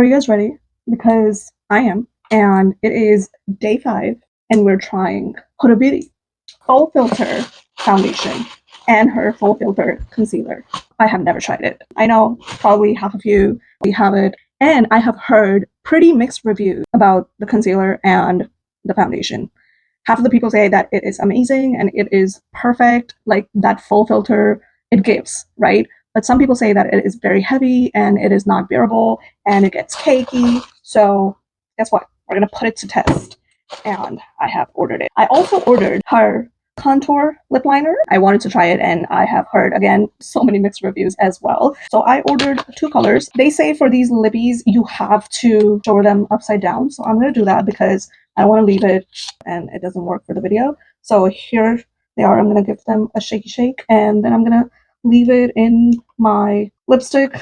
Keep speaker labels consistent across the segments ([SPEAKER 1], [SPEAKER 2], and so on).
[SPEAKER 1] Are you guys ready? Because I am. And it is day 5 and we're trying Huda Beauty Full Filter Foundation and her Full Filter Concealer. I have never tried it. I know probably half of you have it. And I have heard pretty mixed reviews about the concealer and the foundation. Half of the people say that it is amazing and it is perfect, like that full filter it gives, right? But some people say that it is very heavy and it is not bearable and it gets cakey. So guess what? We're gonna put it to test. And I have ordered it. I also ordered her contour lip liner. I wanted to try it and I have heard again so many mixed reviews as well. So I ordered 2 colors. They say for these lippies you have to show them upside down. So I'm gonna do that because I want to leave it and it doesn't work for the video. So here they are. I'm gonna give them a shaky shake and then I'm gonna leave it in my lipstick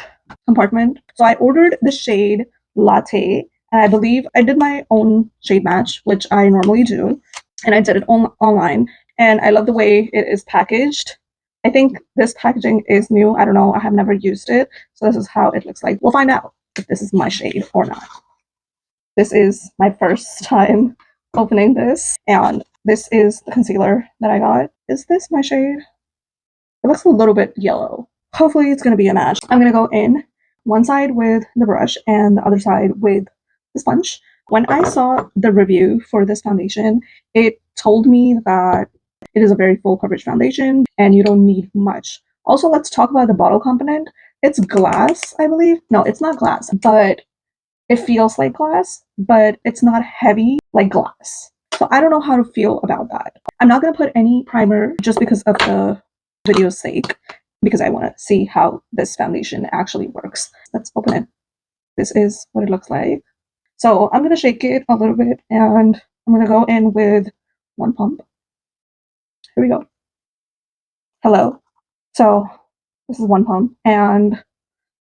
[SPEAKER 1] compartment. So I ordered the shade Latte and I believe I did my own shade match, which I normally do, and I did it online. And I love the way it is packaged. I think this packaging is new. I don't know. I have never used it. So this is how it looks like. We'll find out if this is my shade or not. This is my first time opening this. And this is the concealer that I got. Is this my shade? It looks a little bit yellow. Hopefully it's going to be a match. I'm going to go in one side with the brush and the other side with the sponge. When I saw the review for this foundation, it told me that it is a very full coverage foundation and you don't need much. Also, let's talk about the bottle component. It's glass, I believe. No, it's not glass, but it feels like glass, but it's not heavy like glass. So I don't know how to feel about that. I'm not going to put any primer just because of the video's sake, because I want to see how this foundation actually works. Let's open it. This is what it looks like. So I'm going to shake it a little bit and I'm going to go in with one pump. Here we go. Hello. So this is one pump and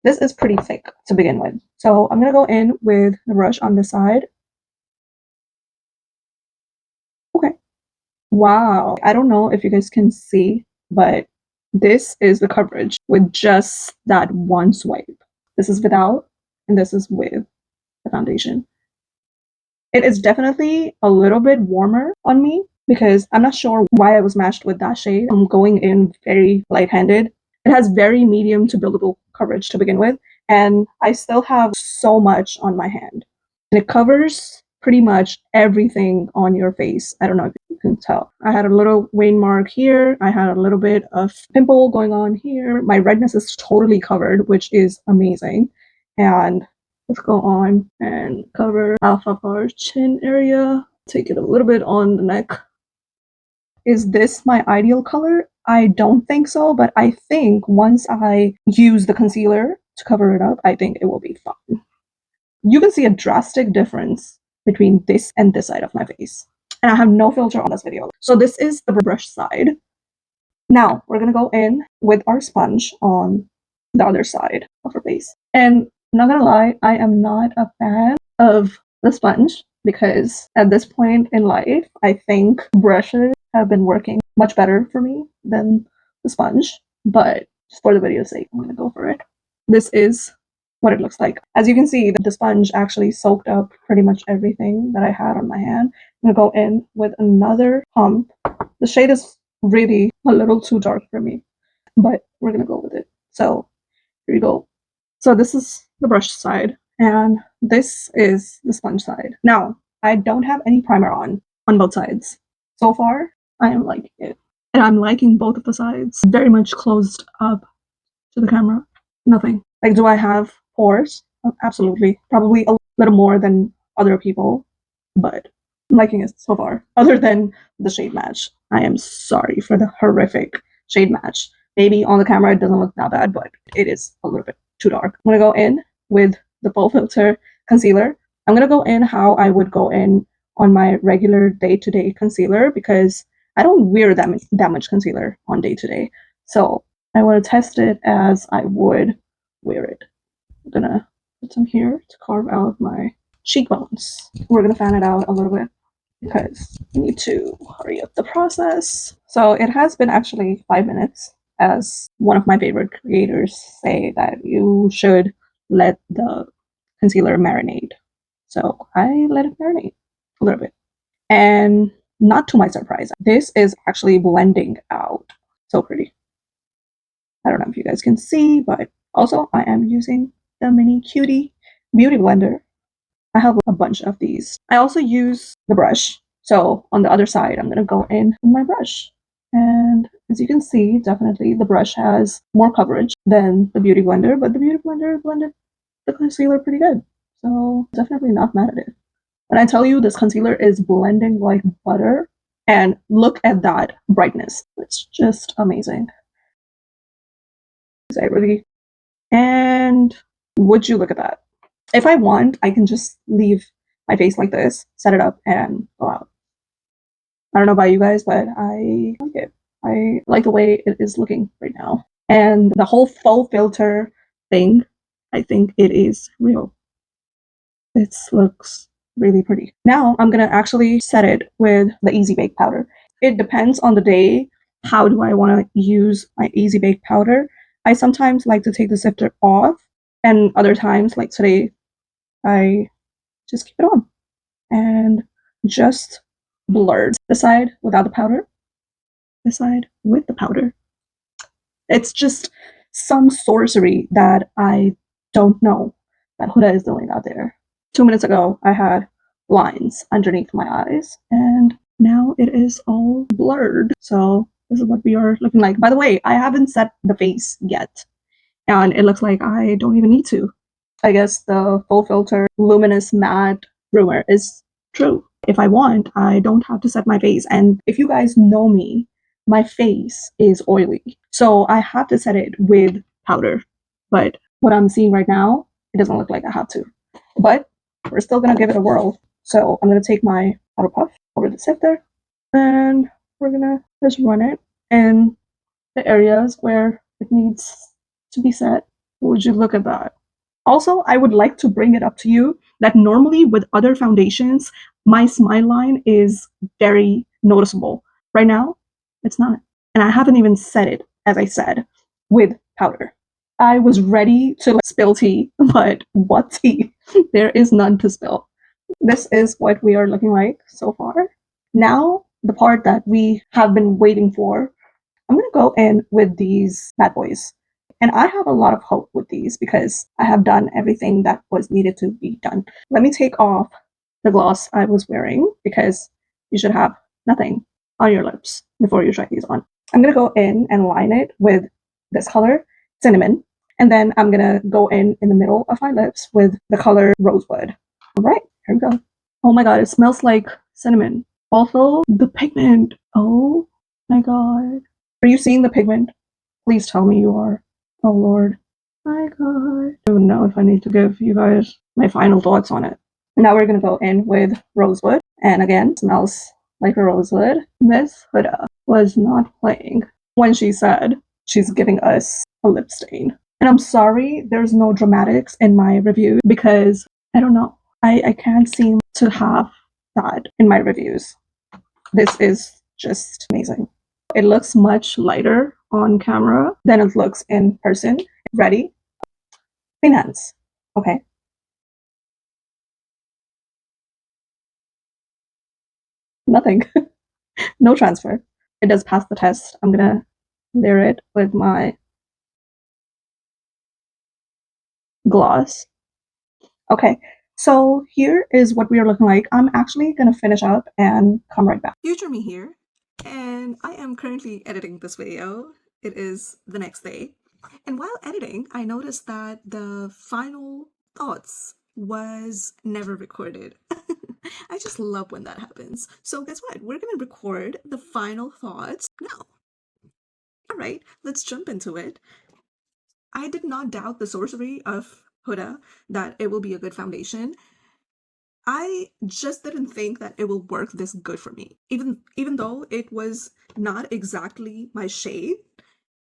[SPEAKER 1] this is pretty thick to begin with. So I'm going to go in with the brush on this side. Okay. Wow. I don't know if you guys can see, but this is the coverage with just that one swipe. This is without and this is with the foundation. It is definitely a little bit warmer on me because I'm not sure why I was matched with that shade. I'm going in very light-handed. It has very medium to buildable coverage to begin with, and I still have so much on my hand. And it covers pretty much everything on your face. I don't know if you can tell. I had a little vein mark here. I had a little bit of pimple going on here. My redness is totally covered, which is amazing. And let's go on and cover half of our chin area. Take it a little bit on the neck. Is this my ideal color? I don't think so, but I think once I use the concealer to cover it up, I think it will be fine. You can see a drastic difference between this and this side of my face. And I have no filter on this video. So this is the brush side. Now we're gonna go in with our sponge on the other side of her face. And I'm not gonna lie, I am not a fan of the sponge because at this point in life, I think brushes have been working much better for me than the sponge. But just for the video's sake, I'm gonna go for it. This is what it looks like. As you can see, the sponge actually soaked up pretty much everything that I had on my hand. I'm gonna go in with another pump. The shade is really a little too dark for me, but we're gonna go with it. So here we go. So this is the brush side and this is the sponge side. Now, I don't have any primer on both sides. So far, I am liking it. And I'm liking both of the sides. Very much closed up to the camera. Nothing. Like, do I have pores? Absolutely. Probably a little more than other people, but I'm liking it so far. Other than the shade match. I am sorry for the horrific shade match. Maybe on the camera it doesn't look that bad, but it is a little bit too dark. I'm gonna go in with the Full Filter concealer. I'm gonna go in how I would go in on my regular day-to-day concealer because I don't wear that much concealer on day-to-day. So I want to test it as I would wear it. I'm gonna put some here to carve out my cheekbones. We're gonna fan it out a little bit because we need to hurry up the process. So it has been actually 5 minutes. As one of my favorite creators say that you should let the concealer marinate. So I let it marinate a little bit. And not to my surprise, this is actually blending out. So pretty. I don't know if you guys can see, but also I am using the mini cutie beauty blender. I have a bunch of these. I also use the brush. So on the other side, I'm going to go in with my brush. And as you can see, definitely the brush has more coverage than the beauty blender, but the beauty blender blended the concealer pretty good. So definitely not mad at it. When I tell you this concealer is blending like butter, and look at that brightness. It's just amazing. I really, and would you look at that? If I want, I can just leave my face like this, set it up, and go out. I don't know about you guys, but I like it. I like the way it is looking right now. And the whole faux filter thing, I think it is real. It looks really pretty. Now I'm gonna actually set it with the Easy Bake powder. It depends on the day. How do I want to use my Easy Bake powder? I sometimes like to take the sifter off, and other times, like today, I just keep it on and just blurred the side without the powder, the side with the powder. It's just some sorcery that I don't know that Huda is doing out there. 2 minutes ago, I had lines underneath my eyes, and now it is all blurred. So this is what we are looking like. By the way, I haven't set the face yet, and it looks like I don't even need to. I guess the full filter luminous matte rumor is true. If I want, I don't have to set my face. And if you guys know me, my face is oily. So I have to set it with powder. But what I'm seeing right now, it doesn't look like I have to. But we're still gonna give it a whirl. So I'm gonna take my powder puff over the sifter and we're gonna just run it in the areas where it needs to be set. Would you look at that? Also, I would like to bring it up to you that normally with other foundations, my smile line is very noticeable. Right now, it's not. And I haven't even set it, as I said, with powder. I was ready to spill tea, but what tea? There is none to spill. This is what we are looking like so far. Now, the part that we have been waiting for, I'm going to go in with these bad boys. And I have a lot of hope with these because I have done everything that was needed to be done. Let me take off the gloss I was wearing because you should have nothing on your lips before you try these on. I'm going to go in and line it with this color, Cinnamon. And then I'm going to go in the middle of my lips with the color Rosewood. All right, here we go. Oh my god, it smells like cinnamon. Also, the pigment. Oh my god. Are you seeing the pigment? Please tell me you are. Oh lord. My god. I don't know if I need to give you guys my final thoughts on it. Now we're gonna go in with Rosewood. And again, smells like a rosewood. Miss Huda was not playing when she said she's giving us a lip stain. And I'm sorry there's no dramatics in my review because I don't know. I can't seem to have that in my reviews. This is just amazing. It looks much lighter on camera than it looks in person. Ready? Clean hands. Okay. Nothing. No transfer. It does pass the test. I'm gonna layer it with my gloss. Okay. So here is what we are looking like. I'm actually gonna finish up and come right back. Future me here, and I am currently editing this video. It is the next day. And while editing, I noticed that the final thoughts was never recorded. I just love when that happens. So guess what? We're gonna record the final thoughts now. All right, let's jump into it. I did not doubt the sorcery of Huda that it will be a good foundation. I just didn't think that it will work this good for me. Even though it was not exactly my shade,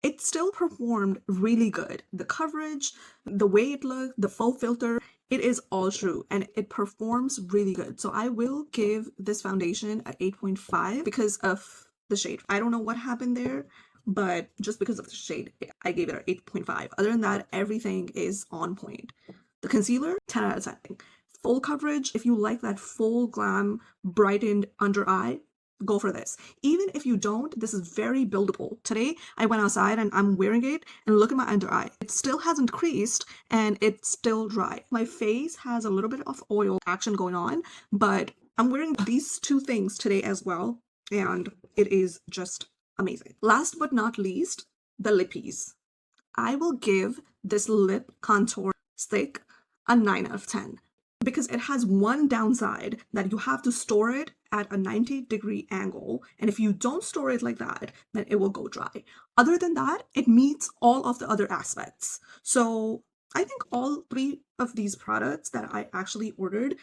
[SPEAKER 1] it still performed really good. The coverage, the way it looked, the full filter, it is all true and it performs really good. So I will give this foundation an 8.5 because of the shade. I don't know what happened there, but just because of the shade, I gave it an 8.5. Other than that, everything is on point. The concealer, 10 out of 10. Full coverage, if you like that full glam brightened under eye, go for this. Even if you don't, this is very buildable. Today, I went outside and I'm wearing it, and look at my under eye. It still hasn't creased and it's still dry. My face has a little bit of oil action going on, but I'm wearing these two things today as well, and it is just amazing. Last but not least, the lippies. I will give this lip contour stick a 9 out of 10 because it has one downside, that you have to store it at a 90-degree angle, and if you don't store it like that, then it will go dry. Other than that, it meets all of the other aspects. So I think all three of these products that I actually ordered,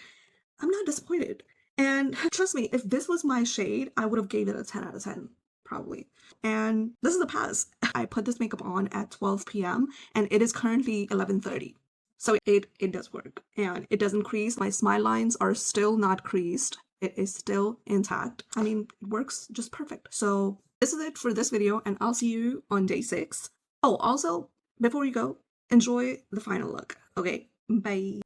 [SPEAKER 1] I'm not disappointed. And trust me, if this was my shade, I would have gave it a 10 out of 10, probably. And this is a pass. I put this makeup on at 12 p.m. and it is currently 11:30. So it does work, and it doesn't crease. My smile lines are still not creased. It is still intact. I mean, it works just perfect. So this is it for this video, and I'll see you on day 6. Oh, also, before you go, enjoy the final look. Okay, bye.